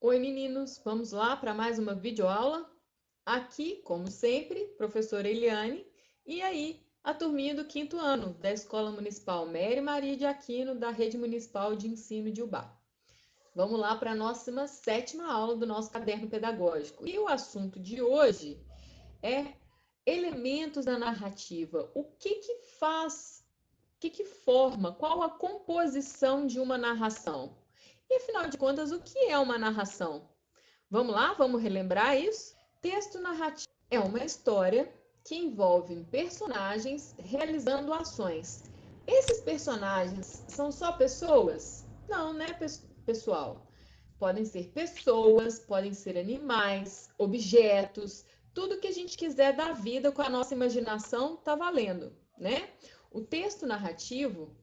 Oi, meninos! Vamos lá para mais uma videoaula? Aqui, como sempre, professora Eliane, e aí, a turminha do 5º ano da Escola Municipal Mary Maria de Aquino, da Rede Municipal de Ensino de Ubá. Vamos lá para a nossa 7ª aula do nosso caderno pedagógico. E o assunto de hoje é elementos da narrativa. O que faz, o que forma, qual a composição de uma narração? E, afinal de contas, o que é uma narração? Vamos lá, vamos relembrar isso? Texto narrativo é uma história que envolve personagens realizando ações. Esses personagens são só pessoas? Não, né, pessoal? Podem ser pessoas, podem ser animais, objetos, tudo que a gente quiser da vida com a nossa imaginação tá valendo, né? O texto narrativo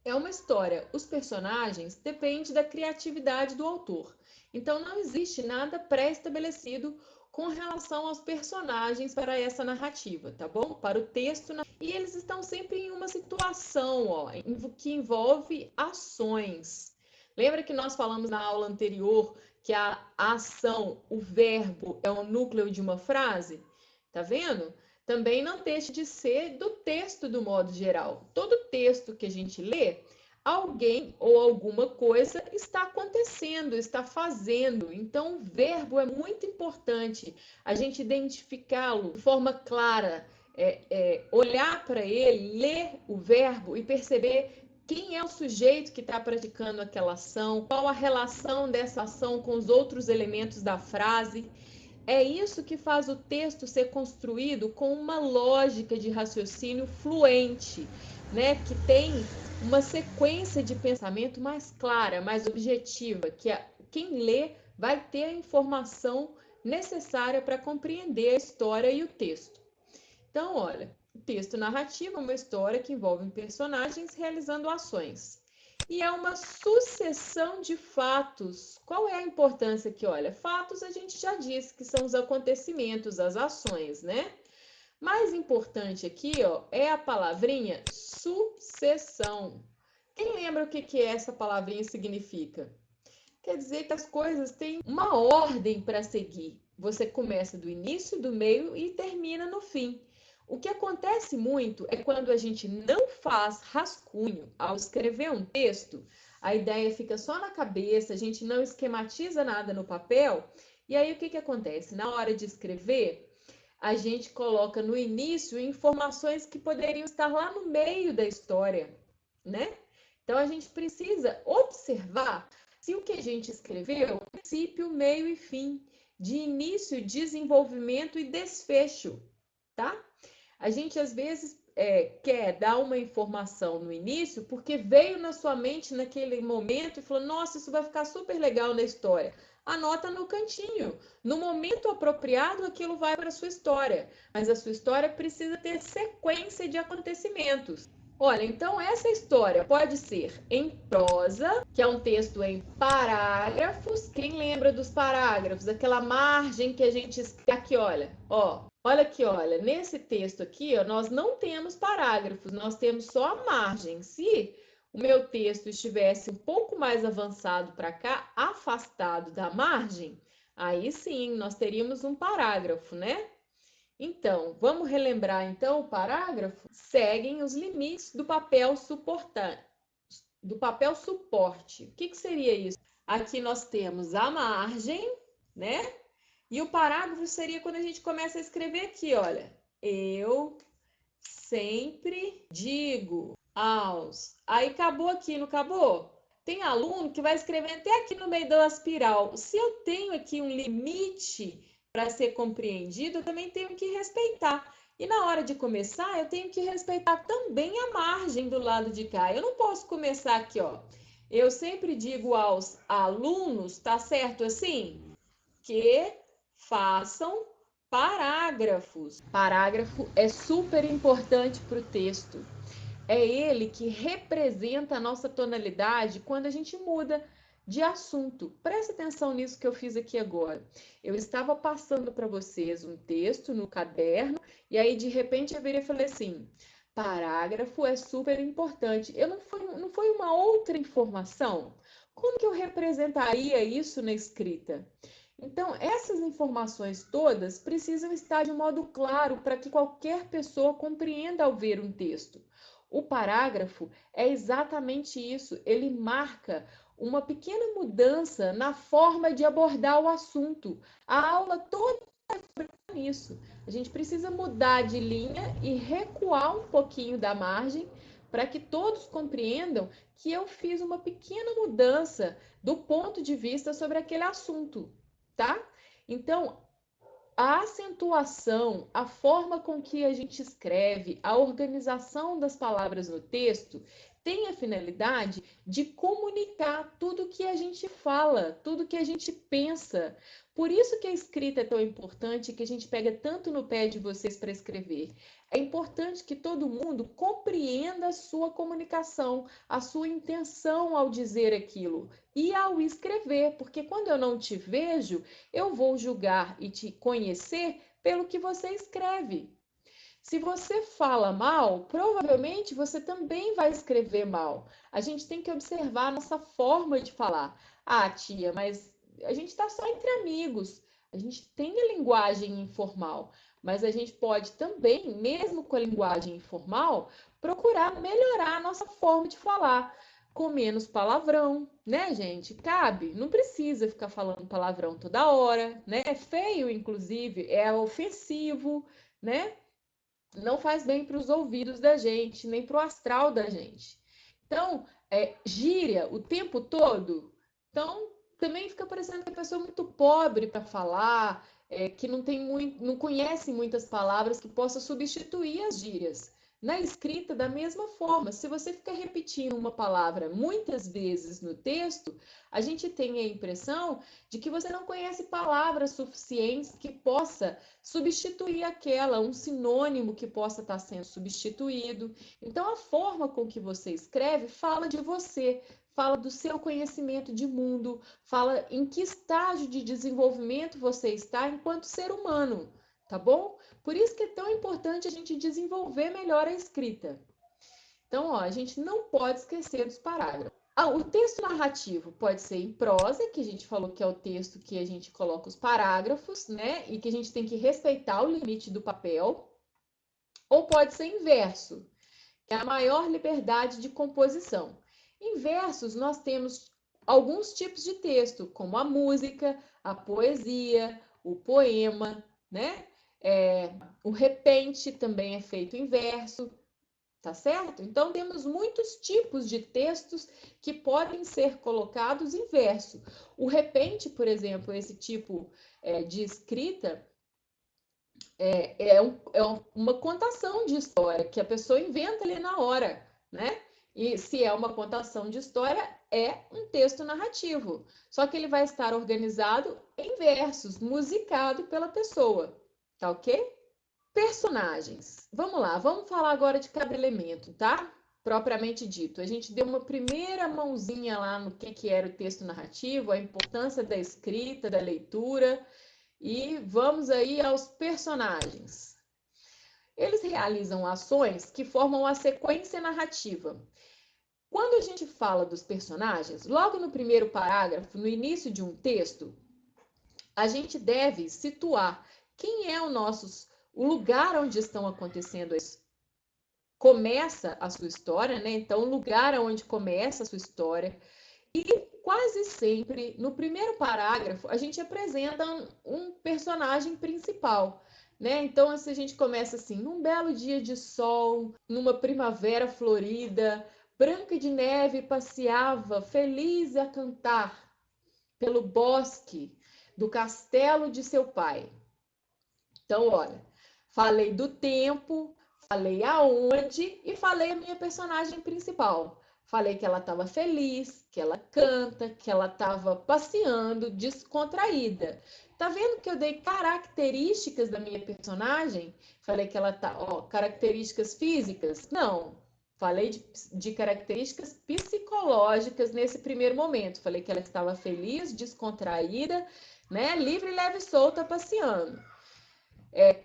é uma história. Os personagens dependem da criatividade do autor. Então, não existe nada pré-estabelecido com relação aos personagens para essa narrativa, tá bom? Para o texto. E eles estão sempre em uma situação, ó, que envolve ações. Lembra que nós falamos na aula anterior que a ação, o verbo, é o núcleo de uma frase? Tá vendo? Também não deixe de ser do texto do modo geral. Todo texto que a gente lê, alguém ou alguma coisa está acontecendo, está fazendo. Então, o verbo é muito importante, a gente identificá-lo de forma clara, olhar para ele, ler o verbo e perceber quem é o sujeito que está praticando aquela ação, qual a relação dessa ação com os outros elementos da frase. É isso que faz o texto ser construído com uma lógica de raciocínio fluente, né? Que tem uma sequência de pensamento mais clara, mais objetiva, que quem lê vai ter a informação necessária para compreender a história e o texto. Então, olha, o texto narrativo é uma história que envolve personagens realizando ações. E é uma sucessão de fatos. Qual é a importância aqui? Olha, fatos a gente já disse que são os acontecimentos, as ações, né? Mais importante aqui, ó, é a palavrinha sucessão. Quem lembra o que essa palavrinha significa? Quer dizer que as coisas têm uma ordem para seguir. Você começa do início, do meio e termina no fim. O que acontece muito é quando a gente não faz rascunho ao escrever um texto, a ideia fica só na cabeça, a gente não esquematiza nada no papel, e aí o que acontece? Na hora de escrever, a gente coloca no início informações que poderiam estar lá no meio da história, né? Então a gente precisa observar se o que a gente escreveu é princípio, meio e fim, de início, desenvolvimento e desfecho, tá? A gente às vezes quer dar uma informação no início porque veio na sua mente naquele momento e falou: nossa, isso vai ficar super legal na história. Anota no cantinho. No momento apropriado, aquilo vai para a sua história. Mas a sua história precisa ter sequência de acontecimentos. Olha, então essa história pode ser em prosa, que é um texto em parágrafos. Quem lembra dos parágrafos? Aquela margem que a gente aqui, olha, ó. Olha aqui, olha, nesse texto aqui, ó, nós não temos parágrafos, nós temos só a margem. Se o meu texto estivesse um pouco mais avançado para cá, afastado da margem, aí sim nós teríamos um parágrafo, né? Então, vamos relembrar então o parágrafo? Seguem os limites do papel suporte. O que seria isso? Aqui nós temos a margem, né? E o parágrafo seria quando a gente começa a escrever aqui, olha. Eu sempre digo aos. Aí acabou aqui, não acabou? Tem aluno que vai escrever até aqui no meio da espiral. Se eu tenho aqui um limite para ser compreendido, eu também tenho que respeitar. E na hora de começar, eu tenho que respeitar também a margem do lado de cá. Eu não posso começar aqui, ó. Eu sempre digo aos alunos, tá certo assim? Que façam parágrafos. Parágrafo é super importante para o texto. É ele que representa a nossa tonalidade quando a gente muda de assunto. Presta atenção nisso que eu fiz aqui agora. Eu estava passando para vocês um texto no caderno e aí de repente eu virei e falei assim: parágrafo é super importante. Não foi uma outra informação? Como que eu representaria isso na escrita? Então, essas informações todas precisam estar de modo claro para que qualquer pessoa compreenda ao ver um texto. O parágrafo é exatamente isso, ele marca uma pequena mudança na forma de abordar o assunto. A aula toda é nisso. A gente precisa mudar de linha e recuar um pouquinho da margem para que todos compreendam que eu fiz uma pequena mudança do ponto de vista sobre aquele assunto, tá? Então, a acentuação, a forma com que a gente escreve, a organização das palavras no texto tem a finalidade de comunicar tudo que a gente fala, tudo que a gente pensa. Por isso que a escrita é tão importante, que a gente pega tanto no pé de vocês para escrever. É importante que todo mundo compreenda a sua comunicação, a sua intenção ao dizer aquilo e ao escrever, porque quando eu não te vejo, eu vou julgar e te conhecer pelo que você escreve. Se você fala mal, provavelmente você também vai escrever mal. A gente tem que observar a nossa forma de falar. Ah, tia, mas a gente está só entre amigos. A gente tem a linguagem informal, mas a gente pode também, mesmo com a linguagem informal, procurar melhorar a nossa forma de falar, com menos palavrão, né, gente? Cabe, não precisa ficar falando palavrão toda hora, né? É feio, inclusive, é ofensivo, né? Não faz bem para os ouvidos da gente, nem para o astral da gente. Então, gíria o tempo todo, então também fica parecendo que a pessoa é muito pobre para falar, que não tem muito, não conhece muitas palavras que possa substituir as gírias. Na escrita, da mesma forma, se você ficar repetindo uma palavra muitas vezes no texto, a gente tem a impressão de que você não conhece palavras suficientes que possa substituir aquela, um sinônimo que possa estar sendo substituído. Então, a forma com que você escreve fala de você, fala do seu conhecimento de mundo, fala em que estágio de desenvolvimento você está enquanto ser humano, tá bom? Por isso que é tão importante a gente desenvolver melhor a escrita. Então, ó, a gente não pode esquecer dos parágrafos. O texto narrativo pode ser em prosa, que a gente falou que é o texto que a gente coloca os parágrafos, né? E que a gente tem que respeitar o limite do papel. Ou pode ser em verso, que é a maior liberdade de composição. Em versos, nós temos alguns tipos de texto, como a música, a poesia, o poema, né? O repente também é feito em verso. Tá certo? Então, temos muitos tipos de textos que podem ser colocados em verso. O repente, por exemplo, esse tipo de escrita uma contação de história que a pessoa inventa ali na hora, né? E se é uma contação de história, é um texto narrativo. Só que ele vai estar organizado em versos, musicado pela pessoa, tá ok? Personagens. Vamos lá, vamos falar agora de cada elemento, tá? Propriamente dito. A gente deu uma primeira mãozinha lá no que era o texto narrativo, a importância da escrita, da leitura, e vamos aí aos personagens. Eles realizam ações que formam a sequência narrativa. Quando a gente fala dos personagens, logo no primeiro parágrafo, no início de um texto, a gente deve situar quem é o lugar onde estão acontecendo isso. Começa a sua história, né? Então, o lugar onde começa a sua história. E quase sempre, no primeiro parágrafo, a gente apresenta um personagem principal, né? Então, se a gente começa assim, num belo dia de sol, numa primavera florida, Branca de Neve passeava feliz a cantar pelo bosque do castelo de seu pai. Então, olha, falei do tempo, falei aonde e falei a minha personagem principal. Falei que ela estava feliz, que ela canta, que ela estava passeando, descontraída. Tá vendo que eu dei características da minha personagem? Falei que ela tá, ó, características físicas? Não. Falei de características psicológicas nesse primeiro momento. Falei que ela estava feliz, descontraída, né? Livre, leve e solta, passeando.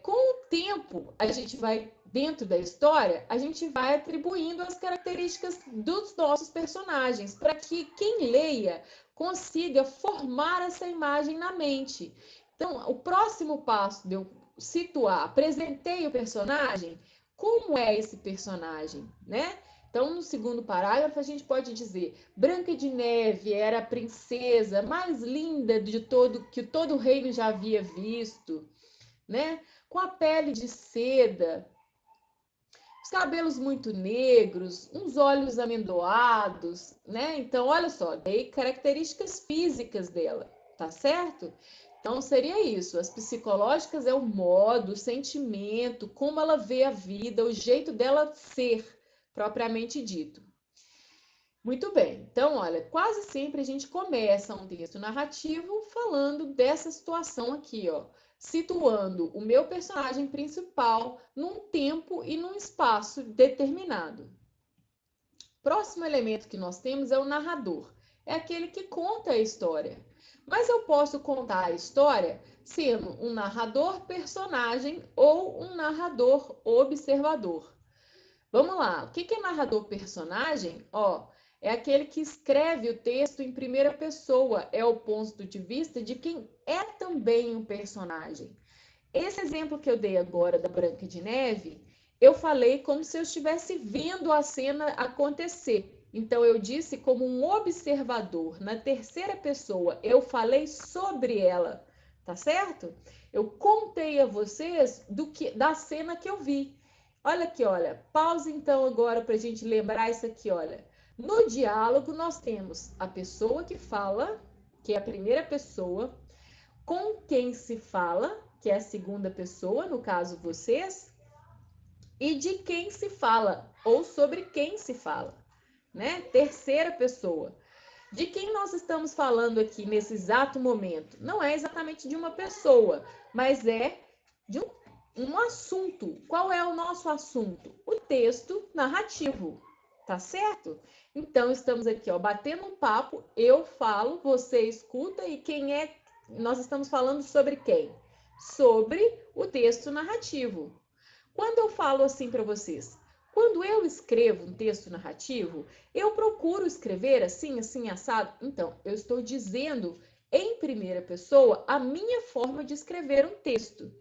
Com o tempo, a gente vai dentro da história, a gente vai atribuindo as características dos nossos personagens, para que quem leia consiga formar essa imagem na mente. Então, o próximo passo de eu situar, apresentei o personagem, como é esse personagem, né? Então, no segundo parágrafo, a gente pode dizer: Branca de Neve era a princesa mais linda de que todo o reino já havia visto, né? Com a pele de seda, os cabelos muito negros, uns olhos amendoados, né? Então, olha só, dei características físicas dela, tá certo? Então, seria isso. As psicológicas é o modo, o sentimento, como ela vê a vida, o jeito dela ser, propriamente dito. Muito bem. Então, olha, quase sempre a gente começa um texto narrativo falando dessa situação aqui, ó, situando o meu personagem principal num tempo e num espaço determinado. Próximo elemento que nós temos é o narrador. É aquele que conta a história. Mas eu posso contar a história sendo um narrador personagem ou um narrador observador. Vamos lá, o que é narrador personagem? Ó, é aquele que escreve o texto em primeira pessoa, é o ponto de vista de quem é também um personagem. Esse exemplo que eu dei agora da Branca de Neve, eu falei como se eu estivesse vendo a cena acontecer. Então eu disse como um observador, na terceira pessoa, eu falei sobre ela, tá certo? Eu contei a vocês da cena que eu vi. Olha aqui, olha. Pausa então agora para a gente lembrar isso aqui, olha. No diálogo nós temos a pessoa que fala, que é a primeira pessoa, com quem se fala, que é a segunda pessoa, no caso vocês, e de quem se fala, ou sobre quem se fala, né? Terceira pessoa. De quem nós estamos falando aqui nesse exato momento? Não é exatamente de uma pessoa, mas é de um assunto. Qual é o nosso assunto? O texto narrativo, tá certo? Então, estamos aqui, ó, batendo um papo, eu falo, você escuta, e quem é? Nós estamos falando sobre quem? Sobre o texto narrativo. Quando eu falo assim para vocês, quando eu escrevo um texto narrativo, eu procuro escrever assim, assim, assado. Então, eu estou dizendo em primeira pessoa a minha forma de escrever um texto.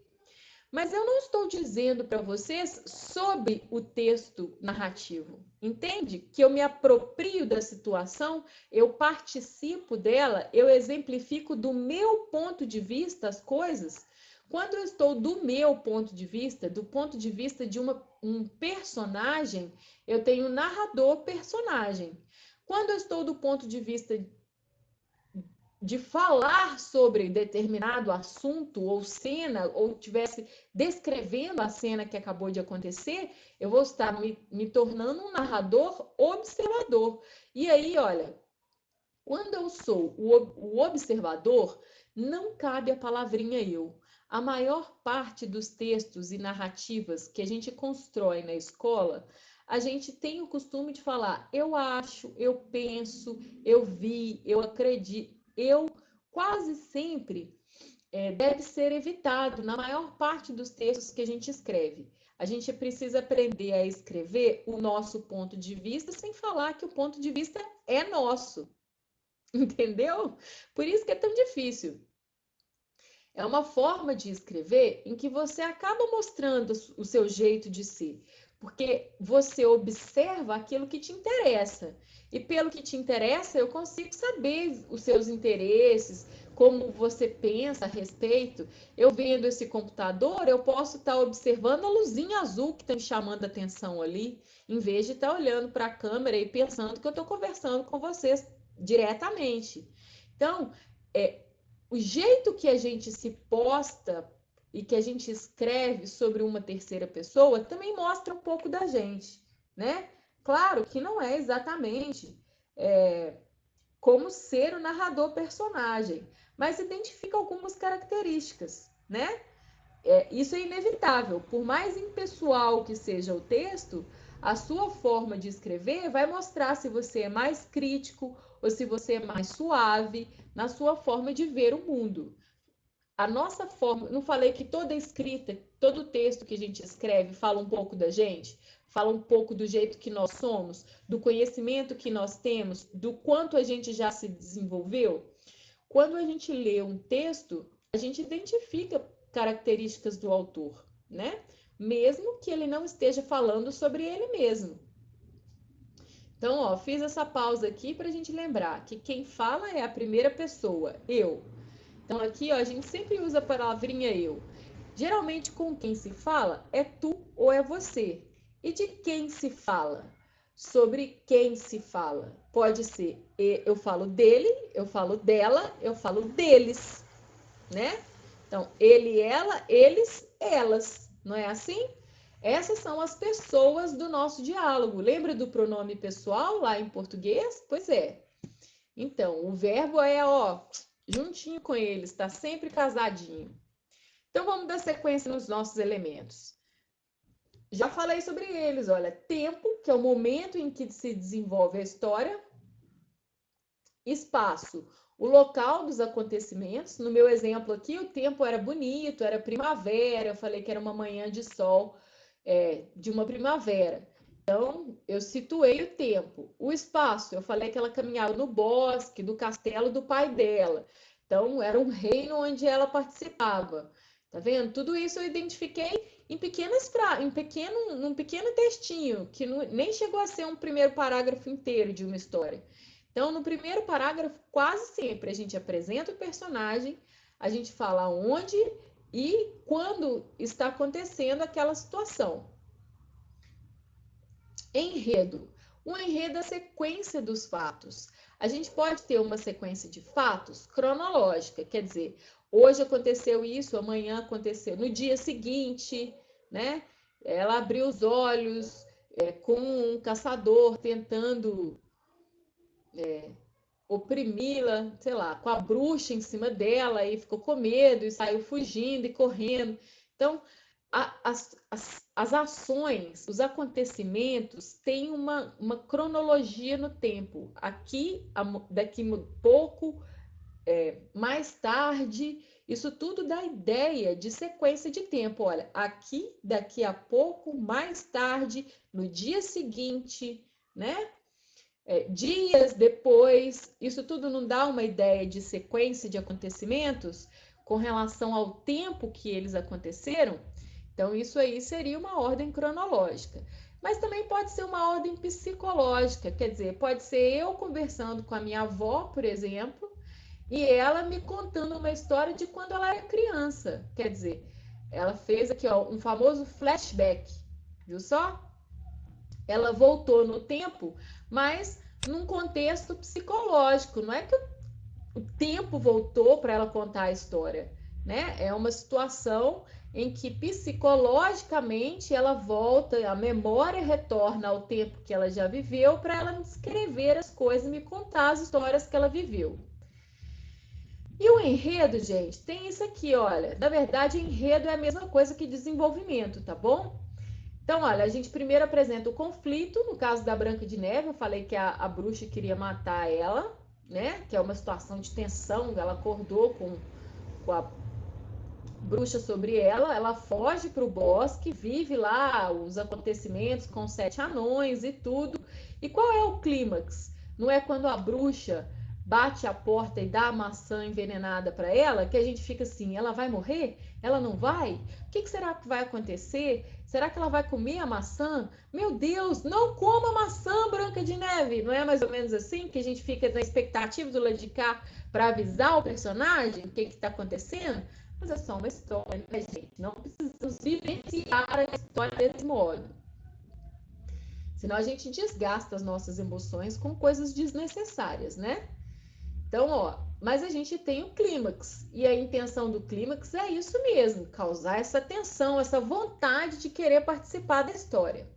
Mas eu não estou dizendo para vocês sobre o texto narrativo. Entende? Que eu me aproprio da situação, eu participo dela, eu exemplifico do meu ponto de vista as coisas. Quando eu estou do meu ponto de vista, do ponto de vista de um personagem, eu tenho narrador-personagem. Quando eu estou do ponto de vista de falar sobre determinado assunto ou cena, ou estivesse descrevendo a cena que acabou de acontecer, eu vou estar me tornando um narrador observador. E aí, olha, quando eu sou o observador, não cabe a palavrinha eu. A maior parte dos textos e narrativas que a gente constrói na escola, a gente tem o costume de falar eu acho, eu penso, eu vi, eu acredito. Eu quase sempre deve ser evitado na maior parte dos textos que a gente escreve. A gente precisa aprender a escrever o nosso ponto de vista sem falar que o ponto de vista é nosso. Entendeu? Por isso que é tão difícil. É uma forma de escrever em que você acaba mostrando o seu jeito de ser, porque você observa aquilo que te interessa. E pelo que te interessa, eu consigo saber os seus interesses, como você pensa a respeito. Eu vendo esse computador, eu posso estar observando a luzinha azul que está me chamando a atenção ali, em vez de estar olhando para a câmera e pensando que eu estou conversando com vocês diretamente. Então, o jeito que a gente se posta e que a gente escreve sobre uma terceira pessoa também mostra um pouco da gente, né? Claro que não é exatamente como ser o narrador personagem, mas identifica algumas características, né? Isso é inevitável. Por mais impessoal que seja o texto, a sua forma de escrever vai mostrar se você é mais crítico ou se você é mais suave na sua forma de ver o mundo. A nossa forma, não falei que toda escrita todo texto que a gente escreve fala um pouco da gente, fala um pouco do jeito que nós somos, do conhecimento que nós temos, do quanto a gente já se desenvolveu. Quando a gente lê um texto, a gente identifica características do autor, né? Mesmo que ele não esteja falando sobre ele mesmo. Então, ó, fiz essa pausa aqui para a gente lembrar que quem fala é a primeira pessoa, eu. Então, aqui, ó, a gente sempre usa a palavrinha eu. Geralmente, com quem se fala é tu ou é você. E de quem se fala? Sobre quem se fala? Pode ser eu falo dele, eu falo dela, eu falo deles, né? Então, ele, ela, eles, elas. Não é assim? Essas são as pessoas do nosso diálogo. Lembra do pronome pessoal lá em português? Pois é. Então, o verbo é, ó, juntinho com eles, está sempre casadinho. Então, vamos dar sequência nos nossos elementos. Já falei sobre eles, olha, tempo, que é o momento em que se desenvolve a história. Espaço, o local dos acontecimentos. No meu exemplo aqui, o tempo era bonito, era primavera, eu falei que era uma manhã de sol de uma primavera. Então, eu situei o tempo. O espaço, eu falei que ela caminhava no bosque do castelo do pai dela. Então, era um reino onde ela participava. Tá vendo? Tudo isso eu identifiquei em pequenas num pequeno textinho, que nem chegou a ser um primeiro parágrafo inteiro de uma história. Então, no primeiro parágrafo, quase sempre a gente apresenta o personagem, a gente fala onde e quando está acontecendo aquela situação. Enredo. O enredo é a sequência dos fatos. A gente pode ter uma sequência de fatos cronológica, quer dizer, hoje aconteceu isso, amanhã aconteceu, no dia seguinte, né? Ela abriu os olhos com um caçador tentando oprimi-la, sei lá, com a bruxa em cima dela e ficou com medo e saiu fugindo e correndo. Então, as ações, os acontecimentos têm uma cronologia no tempo. Aqui, daqui pouco, mais tarde, isso tudo dá ideia de sequência de tempo. Olha, aqui, daqui a pouco, mais tarde, no dia seguinte, né? Dias depois, isso tudo não dá uma ideia de sequência de acontecimentos com relação ao tempo que eles aconteceram? Então, isso aí seria uma ordem cronológica. Mas também pode ser uma ordem psicológica, quer dizer, pode ser eu conversando com a minha avó, por exemplo, e ela me contando uma história de quando ela era criança. Quer dizer, ela fez aqui ó, um famoso flashback, viu só? Ela voltou no tempo, mas num contexto psicológico. Não é que o tempo voltou para ela contar a história, né? É uma situação em que psicologicamente ela volta, a memória retorna ao tempo que ela já viveu para ela me escrever as coisas, me contar as histórias que ela viveu. E o enredo, gente, tem isso aqui, olha. Na verdade, enredo é a mesma coisa que desenvolvimento, tá bom? Então, olha, a gente primeiro apresenta o conflito. No caso da Branca de Neve, eu falei que a bruxa queria matar ela, né? Que é uma situação de tensão. Ela acordou com a bruxa sobre ela foge para o bosque, vive lá os acontecimentos com 7 anões e tudo. E qual é o clímax? Não é quando a bruxa bate a porta e dá a maçã envenenada para ela, que a gente fica assim, ela vai morrer? Ela não vai? O que será que vai acontecer? Será que ela vai comer a maçã? Meu Deus, não coma maçã, Branca de Neve! Não é mais ou menos assim que a gente fica na expectativa do lado de cá para avisar o personagem o que está acontecendo? Mas é só uma história, né, gente? Não precisamos vivenciar a história desse modo. Senão a gente desgasta as nossas emoções com coisas desnecessárias, né? Então, ó, mas a gente tem o clímax. E a intenção do clímax é isso mesmo, causar essa tensão, essa vontade de querer participar da história.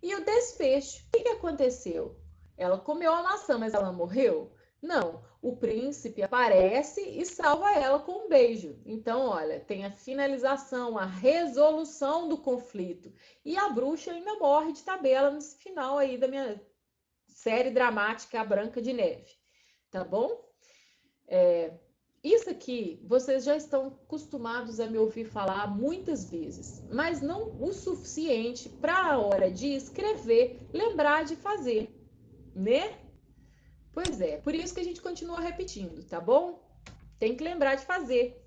E o desfecho, o que aconteceu? Ela comeu a maçã, mas ela morreu? Não, o príncipe aparece e salva ela com um beijo. Então, olha, tem a finalização, a resolução do conflito. E a bruxa ainda morre de tabela nesse final aí da minha série dramática A Branca de Neve. Tá bom? Isso aqui, vocês já estão acostumados a me ouvir falar muitas vezes, mas não o suficiente para a hora de escrever, lembrar de fazer, né? Pois é, por isso que a gente continua repetindo, tá bom? Tem que lembrar de fazer.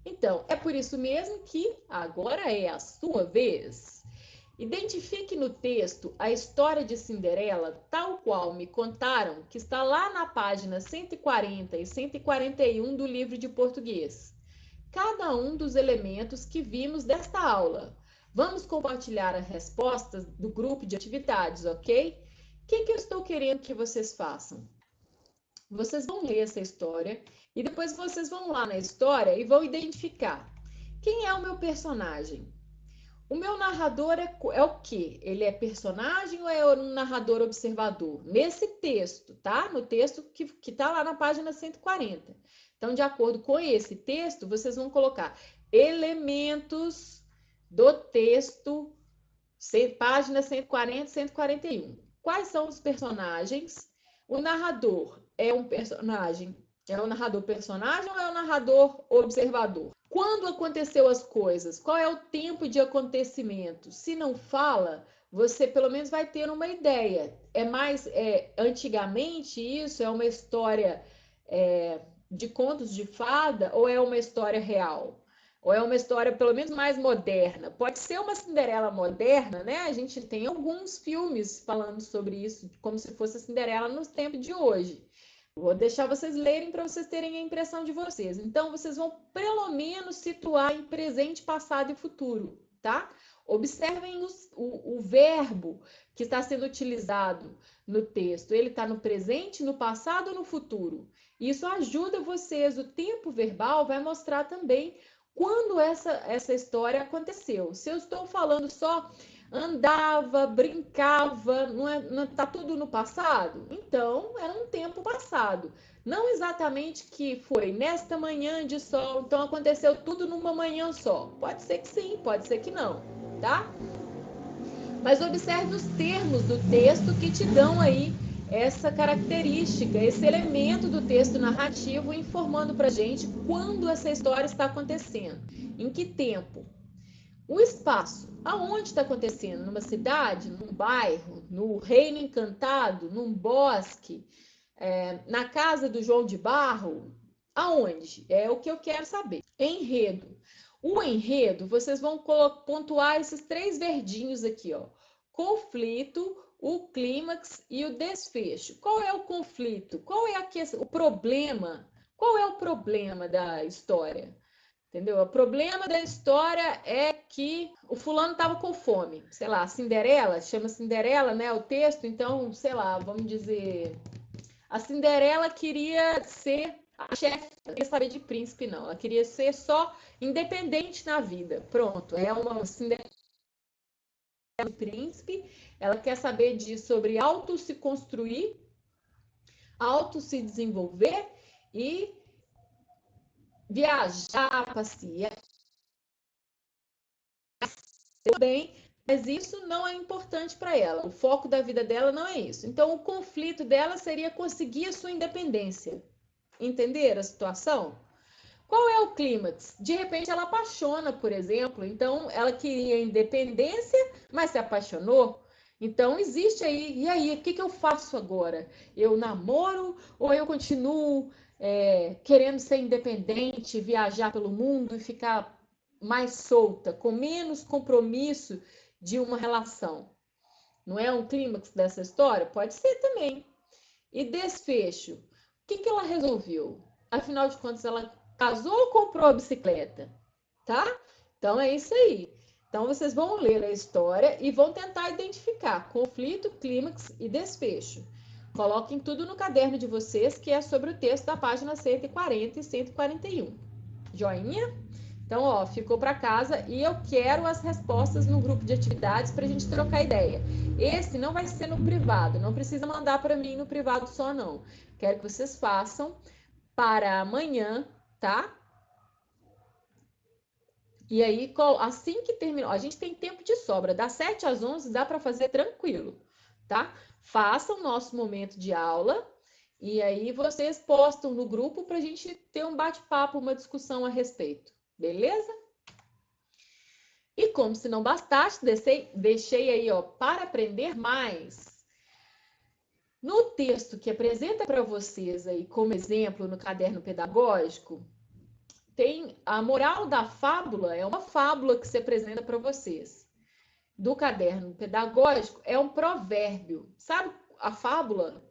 Então, é por isso mesmo que agora é a sua vez. Identifique no texto a história de Cinderela, tal qual me contaram, que está lá na página 140 e 141 do livro de português. Cada um dos elementos que vimos desta aula. Vamos compartilhar as respostas do grupo de atividades, ok? O que eu estou querendo que vocês façam? Vocês vão ler essa história e depois vocês vão lá na história e vão identificar quem é o meu personagem. O meu narrador é o quê? Ele é personagem ou é um narrador observador? Nesse texto, tá? No texto que tá lá na página 140. Então, de acordo com esse texto, vocês vão colocar elementos do texto, página 140 e 141. Quais são os personagens? O narrador é um personagem, é um narrador personagem ou é um narrador observador? Quando aconteceu as coisas? Qual é o tempo de acontecimento? Se não fala, você pelo menos vai ter uma ideia. Antigamente isso é uma história de contos de fada ou é uma história real? Ou é uma história pelo menos mais moderna? Pode ser uma Cinderela moderna, né? A gente tem alguns filmes falando sobre isso, como se fosse a Cinderela nos tempos de hoje. Vou deixar vocês lerem para vocês terem a impressão de vocês. Então, vocês vão pelo menos situar em presente, passado e futuro, tá? Observem o verbo que está sendo utilizado no texto. Ele está no presente, no passado ou no futuro? Isso ajuda vocês. O tempo verbal vai mostrar também quando essa história aconteceu. Se eu estou falando só andava, brincava, não tá tudo no passado? Então, era um tempo passado. Não exatamente que foi nesta manhã de sol, então aconteceu tudo numa manhã só. Pode ser que sim, pode ser que não, tá? Mas observe os termos do texto que te dão aí essa característica, esse elemento do texto narrativo informando pra gente quando essa história está acontecendo, em que tempo. O espaço, aonde está acontecendo? Numa cidade, num bairro, no reino encantado, num bosque, na casa do João de Barro? Aonde? É o que eu quero saber. Enredo. O enredo, vocês vão pontuar esses 3 verdinhos aqui, ó. Conflito, o clímax e o desfecho. Qual é o conflito? Qual é o problema? Qual é o problema da história? Entendeu? O problema da história é que o fulano estava com fome. Sei lá, Cinderela, chama Cinderela, né? O texto, então, sei lá, vamos dizer. A Cinderela queria ser a chefe, não queria saber de príncipe, não. Ela queria ser só independente na vida. Pronto, é uma Cinderela do príncipe. Ela quer saber sobre auto se construir, auto se desenvolver e viajar, passear bem, mas isso não é importante para ela. O foco da vida dela não é isso. Então, o conflito dela seria conseguir a sua independência. Entender a situação? Qual é o clímax? De repente, ela apaixona, por exemplo. Então, ela queria independência, mas se apaixonou. Então, existe aí. E aí, o que eu faço agora? Eu namoro ou eu continuo querendo ser independente, viajar pelo mundo e ficar mais solta, com menos compromisso de uma relação? Não é um clímax dessa história? Pode ser também. E desfecho? O que ela resolveu? Afinal de contas, ela casou ou comprou a bicicleta? Tá? Então é isso aí. Então vocês vão ler a história e vão tentar identificar conflito, clímax e desfecho. Coloquem tudo no caderno de vocês, que é sobre o texto da página 140 e 141. Joinha? Então, ó, ficou para casa e eu quero as respostas no grupo de atividades para a gente trocar ideia. Esse não vai ser no privado, não precisa mandar para mim no privado só, não. Quero que vocês façam para amanhã, tá? E aí, assim que terminou, a gente tem tempo de sobra, das 7 às 11 dá para fazer tranquilo, tá? Faça o nosso momento de aula E aí vocês postam no grupo para a gente ter um bate-papo, uma discussão a respeito, beleza? E como se não bastasse, deixei aí, ó, para aprender mais. No texto que apresenta para vocês aí como exemplo no caderno pedagógico, tem a moral da fábula, é uma fábula que se apresenta para vocês. Do caderno pedagógico é um provérbio. Sabe, a fábula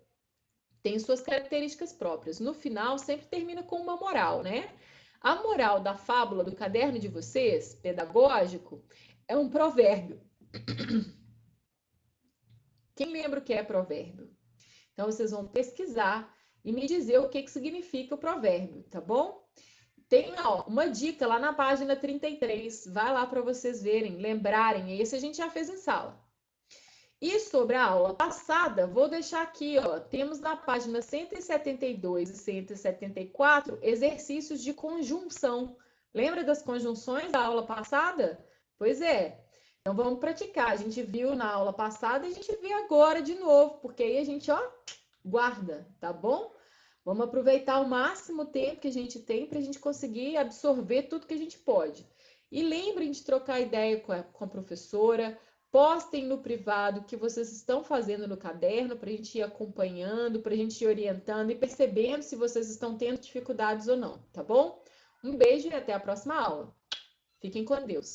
tem suas características próprias. No final, sempre termina com uma moral, né? A moral da fábula do caderno de vocês, pedagógico, é um provérbio. Quem lembra o que é provérbio? Então, vocês vão pesquisar e me dizer o que significa o provérbio, tá bom? Tem ó, uma dica lá na página 33, vai lá para vocês verem, lembrarem, esse a gente já fez em sala. E sobre a aula passada, vou deixar aqui, ó, temos na página 172 e 174 exercícios de conjunção. Lembra das conjunções da aula passada? Pois é. Então vamos praticar. A gente viu na aula passada e a gente vê agora de novo, porque aí a gente, ó, guarda, tá bom? Vamos aproveitar o máximo tempo que a gente tem para a gente conseguir absorver tudo que a gente pode. E lembrem de trocar ideia com a professora. Postem no privado o que vocês estão fazendo no caderno para a gente ir acompanhando, para a gente ir orientando e percebendo se vocês estão tendo dificuldades ou não, tá bom? Um beijo e até a próxima aula. Fiquem com Deus.